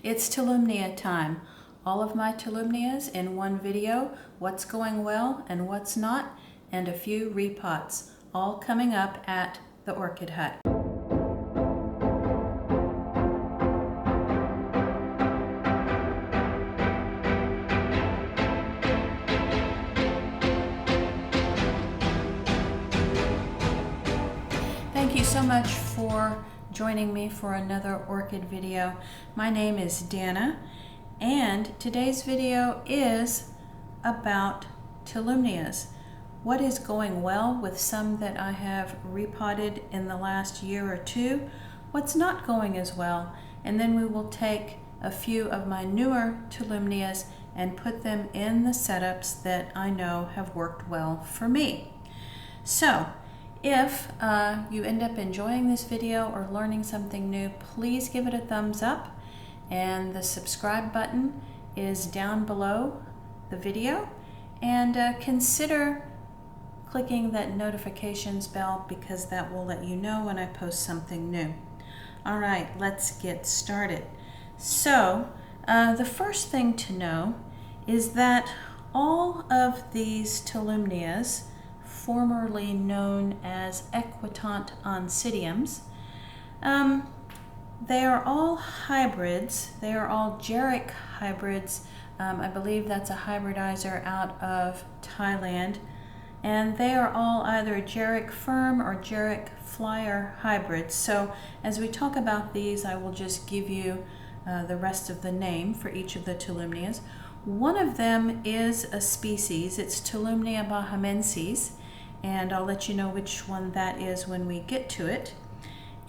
It's Tolumnia time. All of my Tolumnias in one video, what's going well and what's not, and a few repots, all coming up at the Orchid Hut. Thank you so much for joining me for another orchid video. My name is Dana, and today's video is about Tolumnias. What is going well with some that I have repotted in the last year or two, what's not going as well, and then we will take a few of my newer Tolumnias and put them in the setups that I know have worked well for me. So if you end up enjoying this video or learning something new, please give it a thumbs up, and the subscribe button is down below the video, and consider clicking that notifications bell because that will let you know when I post something new. All right, let's get started. So the first thing to know is that all of these Tolumnias, formerly known as equitant oncidiums, they are all hybrids. They are all Jeric hybrids. I believe that's a hybridizer out of Thailand. And they are all either Jeric firm or Jeric flyer hybrids. So as we talk about these, I will just give you the rest of the name for each of the Tolumnias. One of them is a species. It's Tolumnia bahamensis, and I'll let you know which one that is when we get to it.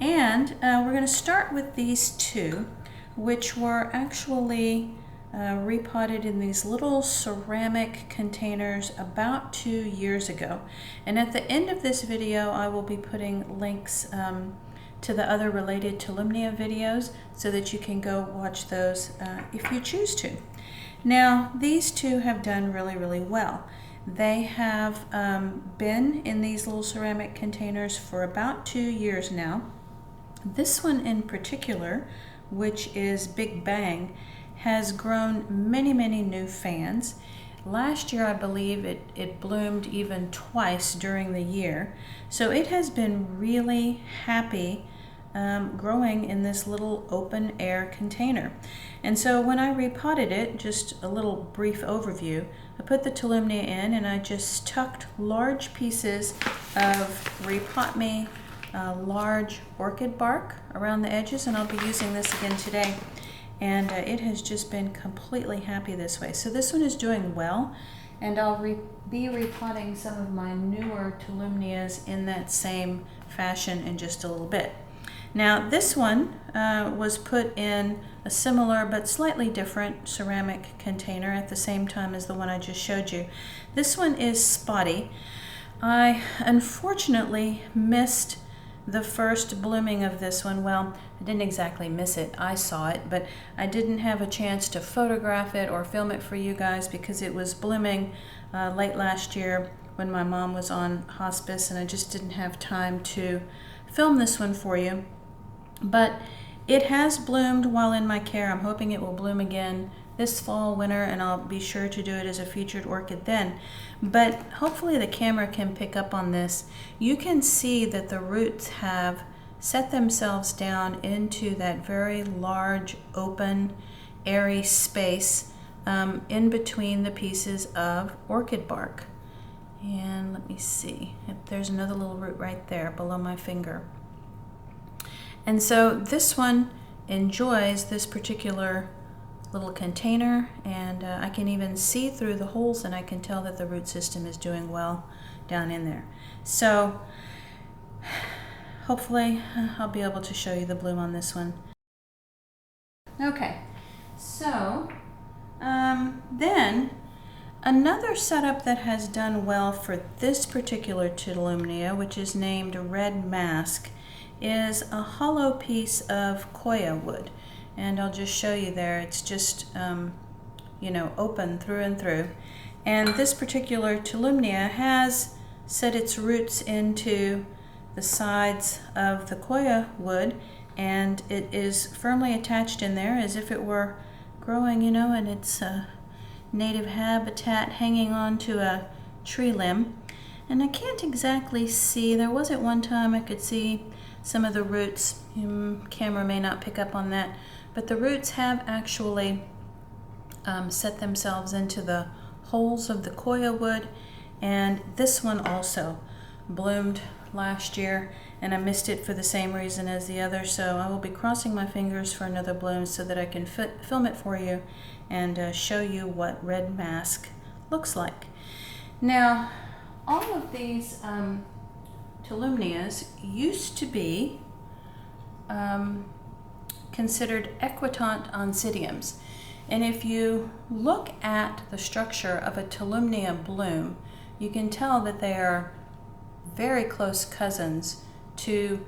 And we're going to start with these two, which were actually repotted in these little ceramic containers about 2 years ago. And at the end of this video, I will be putting links to the other related Tolumnia videos so that you can go watch those if you choose to. Now, these two have done really well. They have been in these little ceramic containers for about 2 years now. This one in particular, which is Big Bang, has grown many new fans. Last year, I believe it bloomed even twice during the year. So it has been really happy growing in this little open air container. And so when I repotted it, just a little brief overview, I put the Tolumnia in and I just tucked large pieces of Repot Me large orchid bark around the edges, and I'll be using this again today. And it has just been completely happy this way. So this one is doing well, and I'll be repotting some of my newer Tolumnias in that same fashion in just a little bit. Now this one was put in a similar but slightly different ceramic container at the same time as the one I just showed you. This one is spotty. I unfortunately missed the first blooming of this one. Well, I didn't exactly miss it. I saw it, but I didn't have a chance to photograph it or film it for you guys because it was blooming late last year when my mom was on hospice, and I just didn't have time to film this one for you. But it has bloomed while in my care. I'm hoping it will bloom again this fall, winter, and I'll be sure to do it as a featured orchid then. But hopefully the camera can pick up on this. You can see that the roots have set themselves down into that very large, open, airy space in between the pieces of orchid bark. And let me see, there's another little root right there below my finger. And so this one enjoys this particular little container, and I can even see through the holes, and I can tell that the root system is doing well down in there. So hopefully I'll be able to show you the bloom on this one. Okay, so then another setup that has done well for this particular Tolumnia, which is named Red Mask, is a hollow piece of koya wood. And I'll just show you there. It's just, you know, open through and through. And this particular Tolumnia has set its roots into the sides of the koya wood, and it is firmly attached in there as if it were growing, you know, in its native habitat, hanging onto a tree limb. And I can't exactly see, there was at one time I could see some of the roots. Camera may not pick up on that, but the roots have actually set themselves into the holes of the koya wood, and this one also bloomed last year, and I missed it for the same reason as the other, so I will be crossing my fingers for another bloom so that I can film it for you and show you what red mask looks like. Now, all of these Tolumnias used to be considered equitant oncidiums. And if you look at the structure of a Tolumnia bloom, you can tell that they are very close cousins to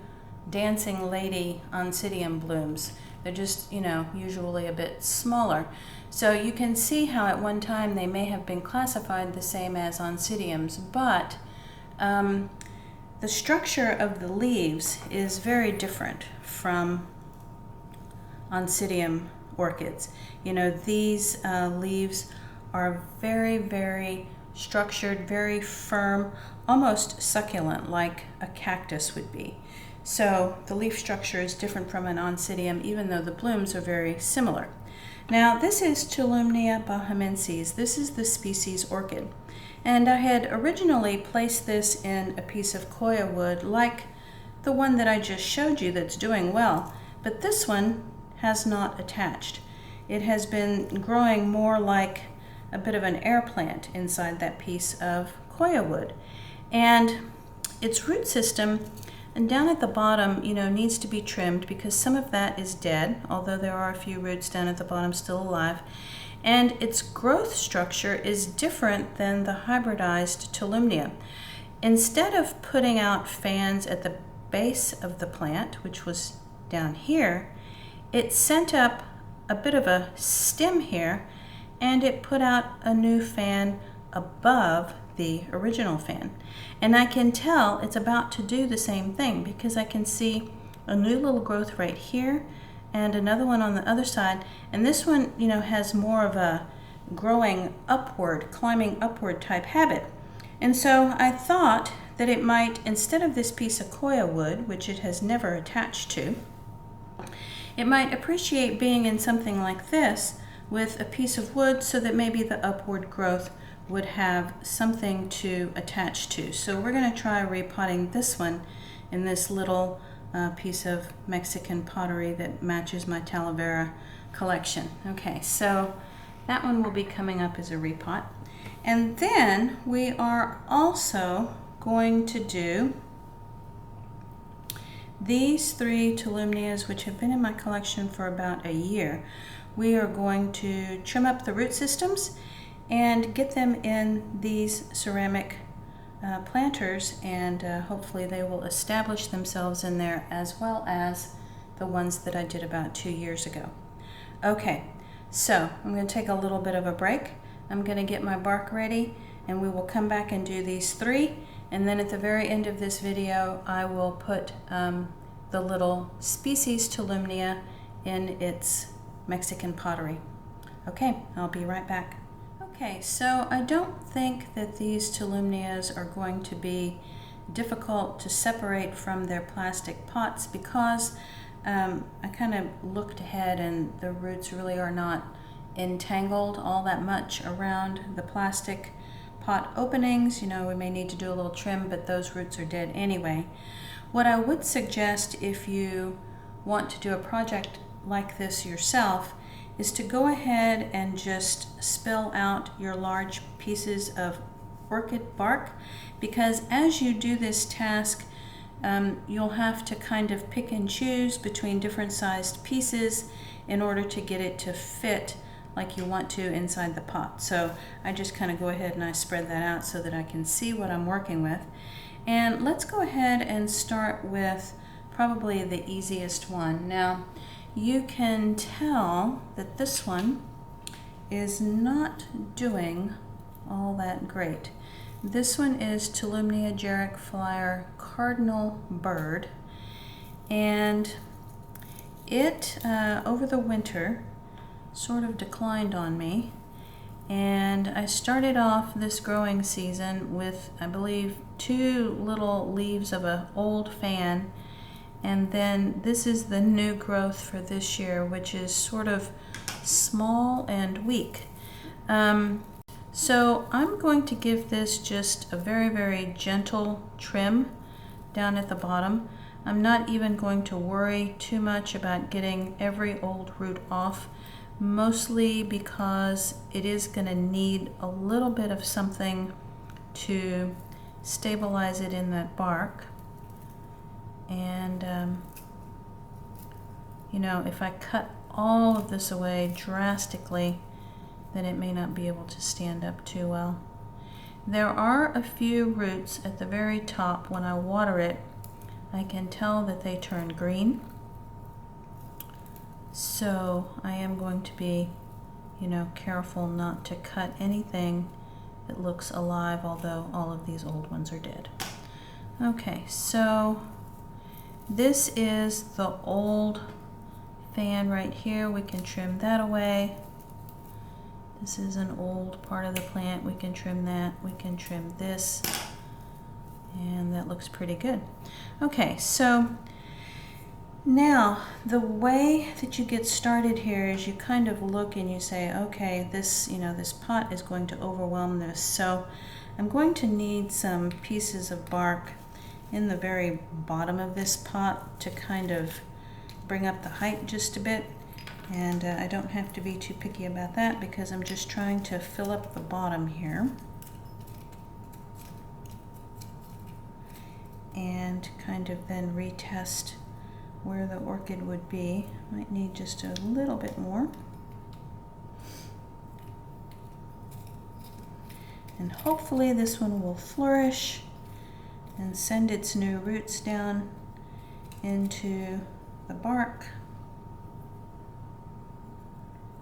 dancing lady oncidium blooms. They're just, you know, usually a bit smaller. So you can see how at one time they may have been classified the same as oncidiums, but the structure of the leaves is very different from oncidium orchids. You know, these leaves are very, very structured, very firm, almost succulent like a cactus would be. So the leaf structure is different from an oncidium, even though the blooms are very similar. Now this is Tolumnia bahamensis. This is the species orchid. And I had originally placed this in a piece of koya wood like the one that I just showed you that's doing well, but this one has not attached. It has been growing more like a bit of an air plant inside that piece of koya wood. And its root system, and down at the bottom, you know, needs to be trimmed because some of that is dead, although there are a few roots down at the bottom still alive. And its growth structure is different than the hybridized Tolumnia. Instead of putting out fans at the base of the plant, which was down here, it sent up a bit of a stem here, and it put out a new fan above the original fan. And I can tell it's about to do the same thing because I can see a new little growth right here and another one on the other side. And this one, you know, has more of a growing upward, climbing upward type habit. And so I thought that it might, instead of this piece of koya wood, which it has never attached to, it might appreciate being in something like this with a piece of wood so that maybe the upward growth would have something to attach to. So we're going to try repotting this one in this little piece of Mexican pottery that matches my Talavera collection. Okay, so that one will be coming up as a repot. And then we are also going to do these three Tolumnias, which have been in my collection for about a year. We are going to trim up the root systems and get them in these ceramic planters, and hopefully they will establish themselves in there as well as the ones that I did about 2 years ago. Okay, so I'm going to take a little bit of a break. I'm going to get my bark ready, and we will come back and do these three, and then at the very end of this video I will put the little species Tolumnia in its Mexican pottery. Okay, I'll be right back. Okay, so I don't think that these Tolumnias are going to be difficult to separate from their plastic pots because I kind of looked ahead and the roots really are not entangled all that much around the plastic pot openings. You know, we may need to do a little trim, but those roots are dead anyway. What I would suggest if you want to do a project like this yourself is to go ahead and just spill out your large pieces of orchid bark, because as you do this task you'll have to kind of pick and choose between different sized pieces in order to get it to fit like you want to inside the pot. So I just kind of go ahead and I spread that out so that I can see what I'm working with. And let's go ahead and start with probably the easiest one. Now you can tell that this one is not doing all that great. This one is Tolumnia flyer cardinal bird, and it, over the winter, sort of declined on me. And I started off this growing season with, I believe, 2 little leaves of an old fan. And then this is the new growth for this year, which is sort of small and weak. So I'm going to give this just a very, very gentle trim down at the bottom. I'm not even going to worry too much about getting every old root off, mostly because it is going to need a little bit of something to stabilize it in that bark. And you know, if I cut all of this away drastically, then it may not be able to stand up too well. There are a few roots at the very top. When I water it, I can tell that they turn green. So I am going to be, you know, careful not to cut anything that looks alive, although all of these old ones are dead. Okay, so this is the old fan right here. We can trim that away. This is an old part of the plant. We can trim that. We can trim this. And that looks pretty good. Okay, so now the way that you get started here is you kind of look and you say, okay, this, you know, this pot is going to overwhelm this. So I'm going to need some pieces of bark in the very bottom of this pot to kind of bring up the height just a bit. And I don't have to be too picky about that because I'm just trying to fill up the bottom here. And kind of then retest where the orchid would be. Might need just a little bit more. And hopefully this one will flourish and send its new roots down into the bark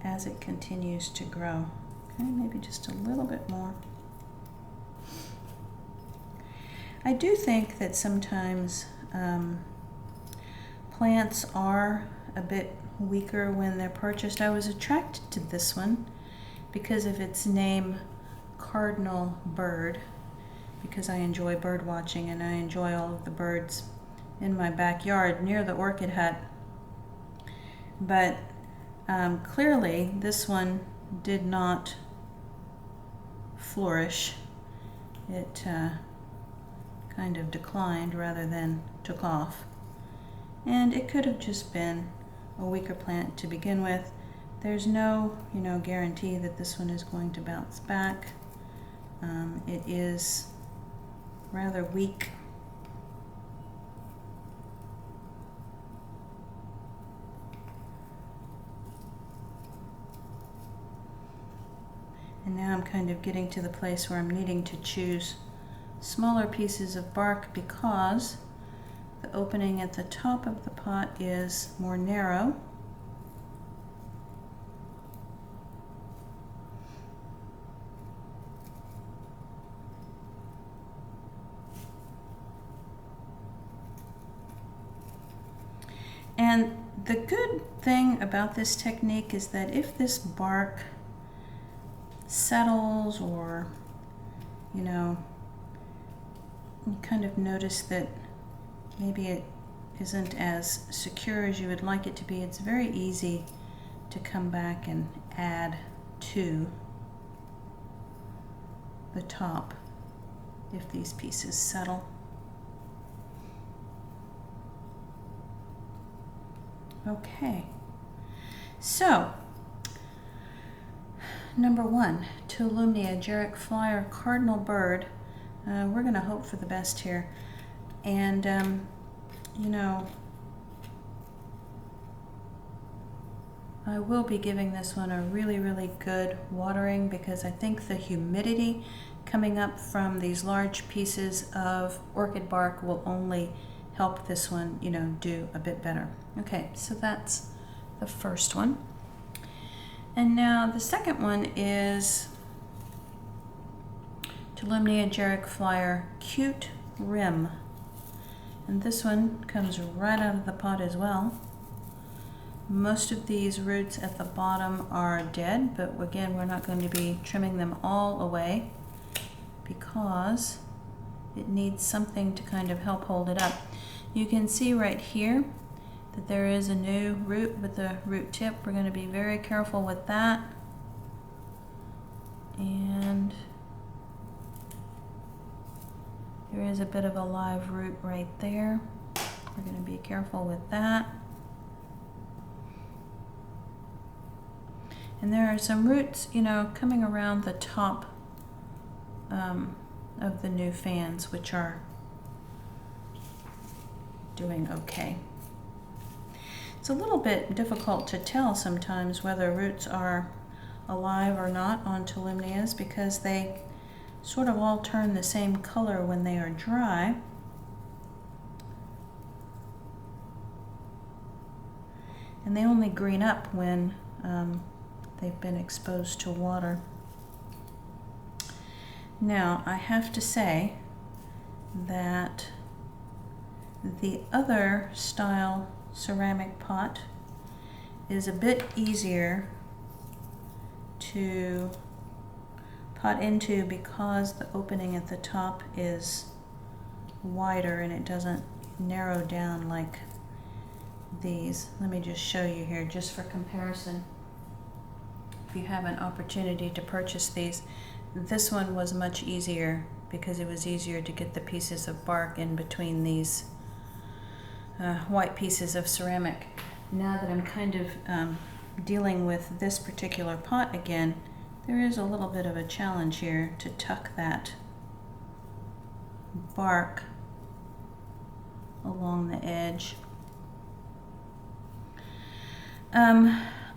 as it continues to grow. Okay, maybe just a little bit more. I do think that sometimes plants are a bit weaker when they're purchased. I was attracted to this one because of its name, Cardinal Bird, because I enjoy bird watching and I enjoy all of the birds in my backyard near the Orchid Hut. But clearly this one did not flourish. It kind of declined rather than took off. And it could have just been a weaker plant to begin with. There's no, you know, guarantee that this one is going to bounce back. It is rather weak. And now I'm kind of getting to the place where I'm needing to choose smaller pieces of bark because the opening at the top of the pot is more narrow. And the good thing about this technique is that if this bark settles, or, you know, you kind of notice that maybe it isn't as secure as you would like it to be, it's very easy to come back and add to the top if these pieces settle. Okay, so number 1, Tolumnia, Jarrick Flyer, Cardinal Bird. We're going to hope for the best here. And, you know, I will be giving this one a really, really good watering because I think the humidity coming up from these large pieces of orchid bark will only help this one, you know, do a bit better. Okay, so that's the first one. And now the second one is Tolumnia Jarrick Flyer Cute Rim. And this one comes right out of the pot as well. Most of these roots at the bottom are dead, but again, we're not going to be trimming them all away because it needs something to kind of help hold it up. You can see right here that there is a new root with the root tip. We're going to be very careful with that. And there is a bit of a live root right there. We're going to be careful with that. And there are some roots, you know, coming around the top of the new fans, which are doing okay. It's a little bit difficult to tell sometimes whether roots are alive or not on Tolumnias because they sort of all turn the same color when they are dry. And they only green up when they've been exposed to water. Now, I have to say that the other style ceramic pot is a bit easier to pot into because the opening at the top is wider and it doesn't narrow down like these. Let me just show you here just for comparison. If you have an opportunity to purchase these, this one was much easier because it was easier to get the pieces of bark in between these white pieces of ceramic. Now that I'm kind of dealing with this particular pot again, there is a little bit of a challenge here to tuck that bark along the edge.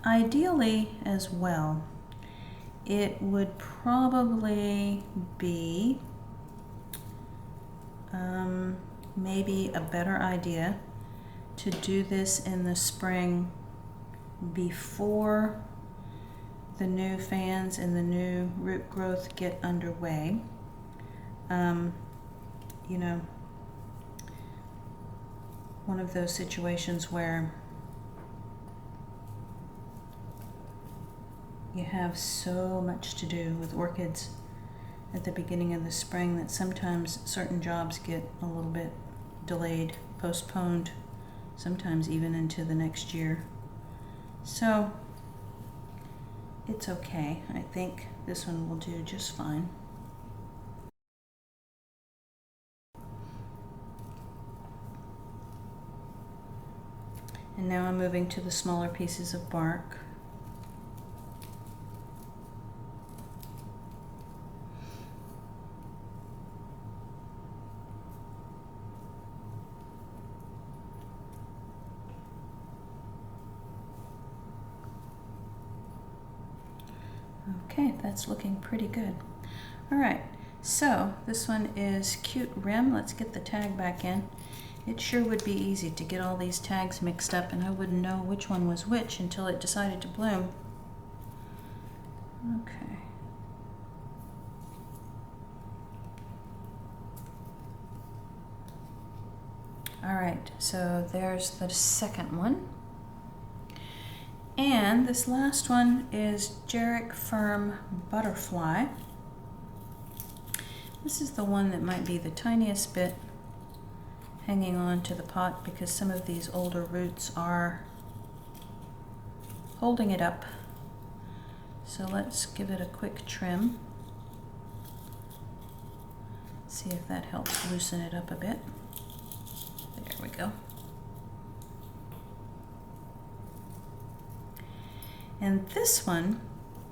Ideally as well, it would probably be maybe a better idea to do this in the spring before the new fans and the new root growth get underway. You know, one of those situations where you have so much to do with orchids at the beginning of the spring that sometimes certain jobs get a little bit delayed, postponed, sometimes even into the next year. So it's okay. I think this one will do just fine. And now I'm moving to the smaller pieces of bark. Okay, that's looking pretty good. All right, so this one is Cute Rim. Let's get the tag back in. It sure would be easy to get all these tags mixed up and I wouldn't know which one was which until it decided to bloom. Okay. All right, so there's the second one. And this last one is Jarrick Firm Butterfly. This is the one that might be the tiniest bit hanging on to the pot because some of these older roots are holding it up. So let's give it a quick trim. See if that helps loosen it up a bit. There we go. And this one,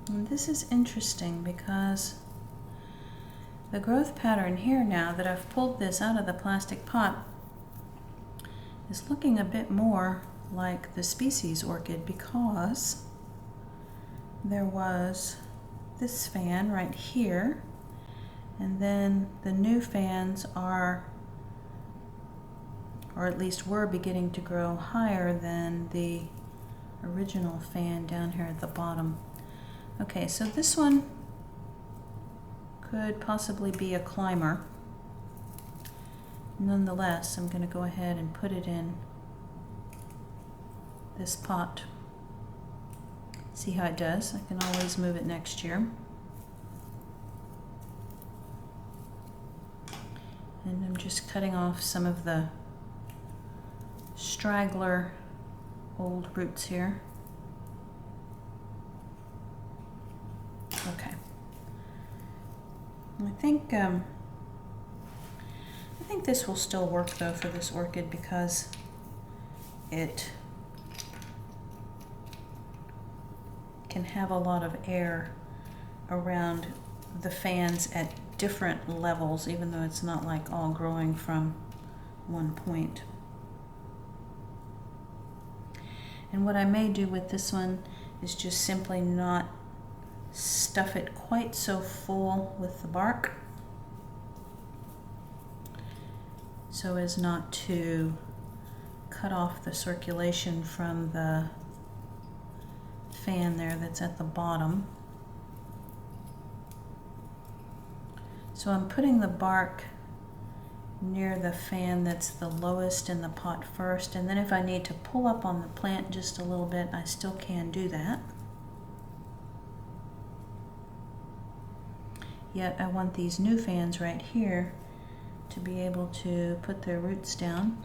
and this is interesting because the growth pattern here now that I've pulled this out of the plastic pot is looking a bit more like the species orchid because there was this fan right here and then the new fans are, or at least were beginning to grow higher than the original fan down here at the bottom. Okay, so this one could possibly be a climber. Nonetheless, I'm going to go ahead and put it in this pot. See how it does? I can always move it next year. And I'm just cutting off some of the straggler old roots here. Okay. I think this will still work though for this orchid because it can have a lot of air around the fans at different levels, even though it's not like all growing from one point. And what I may do with this one is just simply not stuff it quite so full with the bark, so as not to cut off the circulation from the fan there that's at the bottom. So I'm putting the bark near the fan that's the lowest in the pot first, and then if I need to pull up on the plant just a little bit, I still can do that. Yet I want these new fans right here to be able to put their roots down.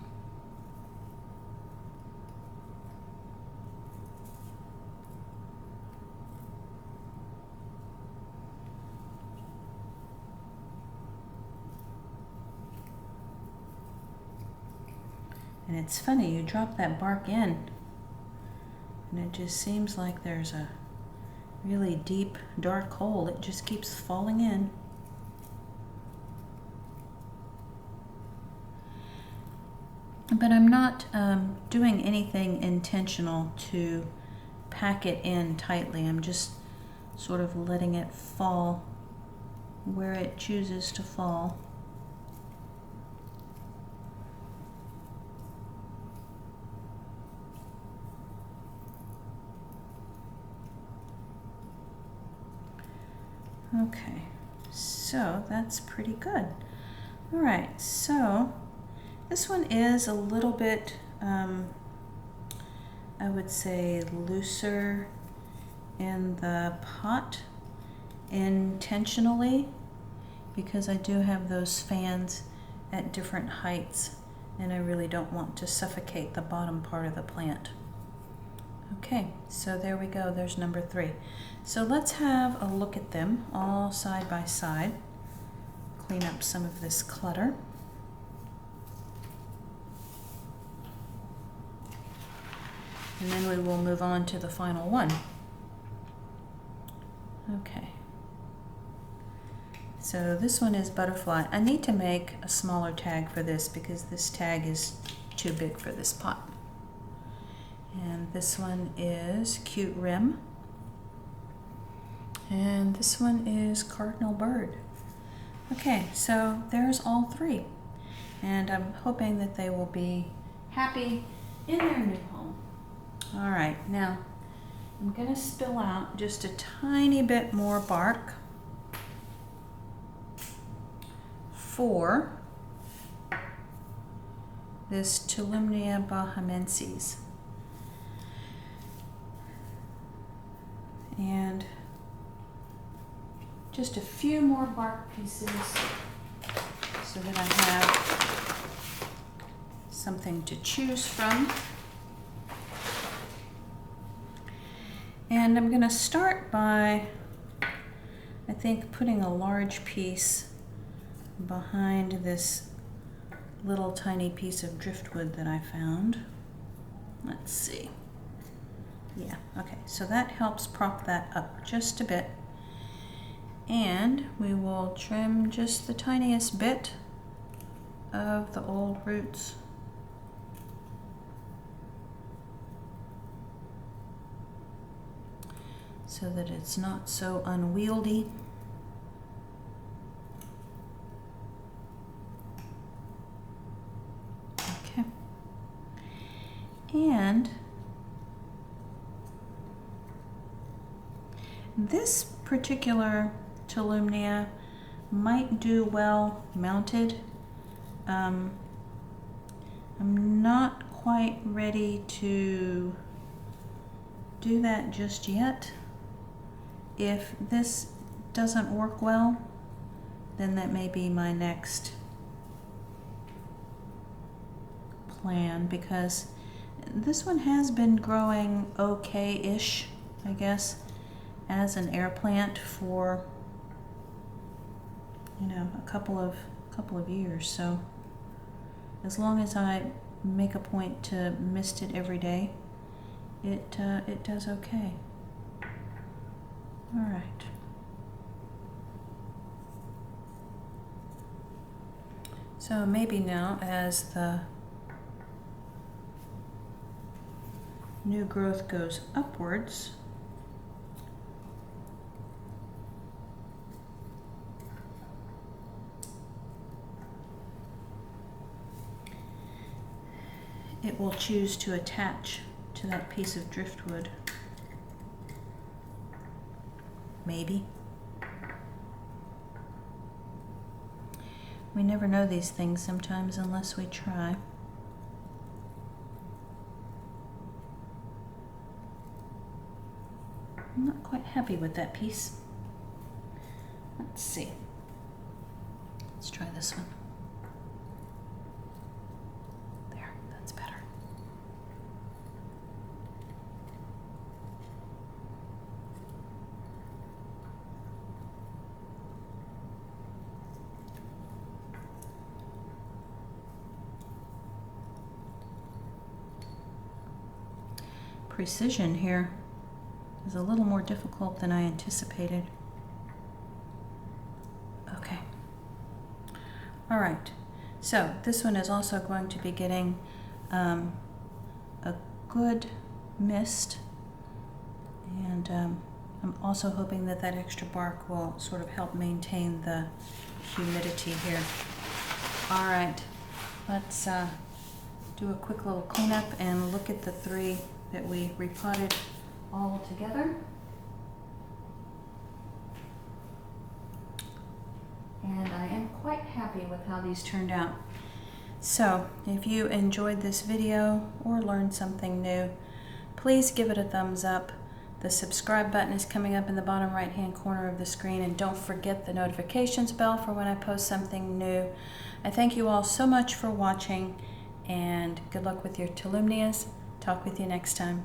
And it's funny, you drop that bark in and it just seems like there's a really deep, dark hole. It just keeps falling in. But I'm not doing anything intentional to pack it in tightly. I'm just sort of letting it fall where it chooses to fall. Okay, so that's pretty good. All right, so this one is a little bit, I would say, looser in the pot intentionally, because I do have those fans at different heights and I really don't want to suffocate the bottom part of the plant. Okay, so there we go, there's number 3. So let's have a look at them all side by side. Clean up some of this clutter. And then we will move on to the final one. Okay. So this one is butterfly. I need to make a smaller tag for this because this tag is too big for this pot. And this one is cute rim. And this one is cardinal bird. Okay, so there's all 3. And I'm hoping that they will be happy in their new home. All right, now I'm gonna spill out just a tiny bit more bark for this Tolumnia bahamensis. And just a few more bark pieces so that I have something to choose from. And I'm going to start by, I think, putting a large piece behind this little tiny piece of driftwood that I found. Let's see. Yeah, okay, so that helps prop that up just a bit. And we will trim just the tiniest bit of the old roots. So that it's not so unwieldy. Okay. And this particular Tolumnia might do well mounted. I'm not quite ready to do that just yet. If this doesn't work well, then that may be my next plan, because this one has been growing okay-ish, I guess, as an air plant for, you know, a couple of years. So as long as I make a point to mist it every day, it does okay. All right. So maybe now, as the new growth goes upwards, it will choose to attach to that piece of driftwood. Maybe. We never know these things sometimes unless we try. I'm not quite happy with that piece. Let's see. Let's try this one. There, that's better. Precision here is a little more difficult than I anticipated. Okay. All right. So this one is also going to be getting a good mist, and I'm also hoping that that extra bark will sort of help maintain the humidity here. All right. Let's do a quick little cleanup and look at the 3 that we repotted all together. And I am quite happy with how these turned out. So if you enjoyed this video or learned something new, please give it a thumbs up. The subscribe button is coming up in the bottom right hand corner of the screen, and don't forget the notifications bell for when I post something new. I thank you all so much for watching, and good luck with your Tolumnias. Talk with you next time.